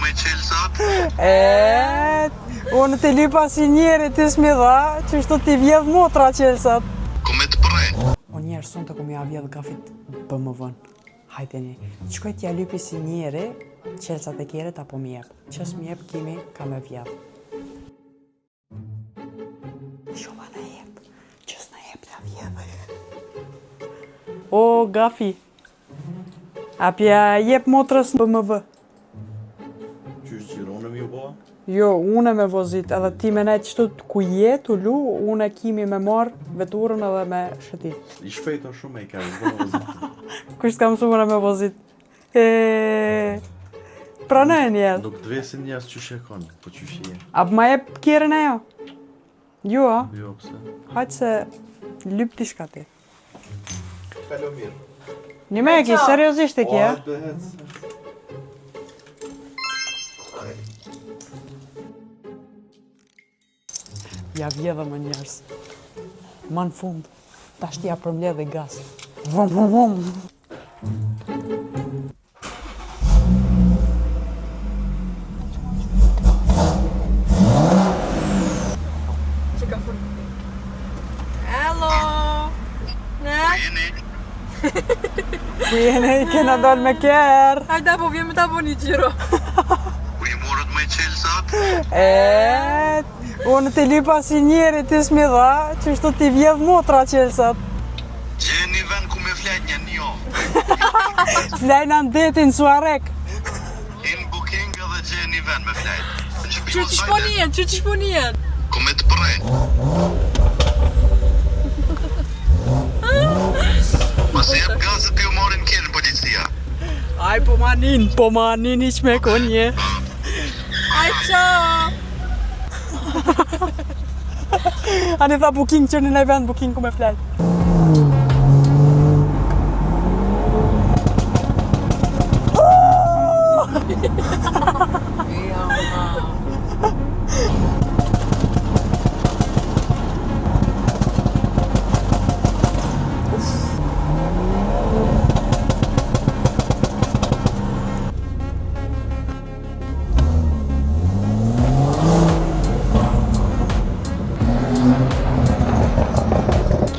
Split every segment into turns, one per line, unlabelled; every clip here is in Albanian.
me qelë sot?
Unë të lypa si njeri të s'mi dha, që shtu t'i vjedh motra qelsat.
Ku me të prej?
O njerë, son të kom ja vjedh gafit BMW-n. Hajteni, qkoj t'ja lypi si njeri, qelsat e kjeret apo mjep. Qës mjep, kimi ka me vjedh. Shoba në jep, qës në jep t'ja vjedh. O, gafi. Apja jep motrës në BMW.
Qysh gjironë mi u boa?
Jo, unë me vozit, edhe ti me nejtë qëtut ku jetu lu, unë e kimi me marë veturën edhe me shëtit.
I shpejto shumë e ka i boa vozit.
Kusht ka mësu mëna me vozit? Pranoj njerë.
Nuk të vesin njerës qysh e konë, po qysh je.
Apë ma jep kjerën e jo? Jo, a?
Jo, pse?
Hajtë se lyp t'i shka ti.
Kalo mirë.
Një me e ki, seriosisht e kje?
Behec.
Ja vjedhe më njerës. Ma në fund, ta shtja përmledh dhe gas. Vom, vom, vom.
Hello! Ne?
Jeni?
Ku jene i kena doll me kjerë?
Hajde po vjen me ta bo një gjiro.
Ku i morët me qelë sot?
Unë të lypa si njeri të s'mi dha, që shtu t'i vjedh motra qelsat.
Gjeni vend ku me flet një njo.
Flejna në detin Suarek.
In booking edhe gjeni vend me flet.
Që që shponien, që që shponien?
Ku me të prej? Pas e jep gazet për ju morin kjerën policia.
Aj, po ma nin iq me konje.
Aj, qao!
Ani tha booking që në vend booking ku me flejt.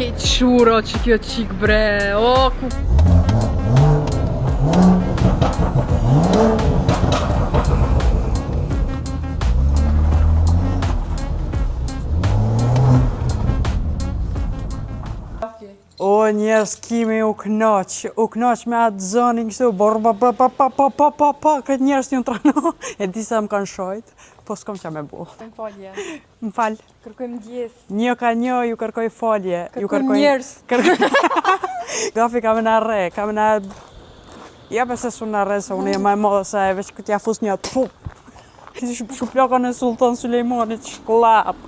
Keq shuro që kjo qik bre, o ku...
O njerës kimi u knaq me atë zënin kështu, këtë njerës një në trano, e disa më kanë shojt, po s'kom qa me bu.
Më falje.
Më fal.
Kërkojmë djes.
Një ka një, ju kërkoj falje.
Kërkojmë njerës.
Gafi ka me në re, ka me në... Ja pëse su në re, se unë e ma e modë, se e veç këtë ja fus një të fu. Shuploka në Sultan Sulejmanit, shklap.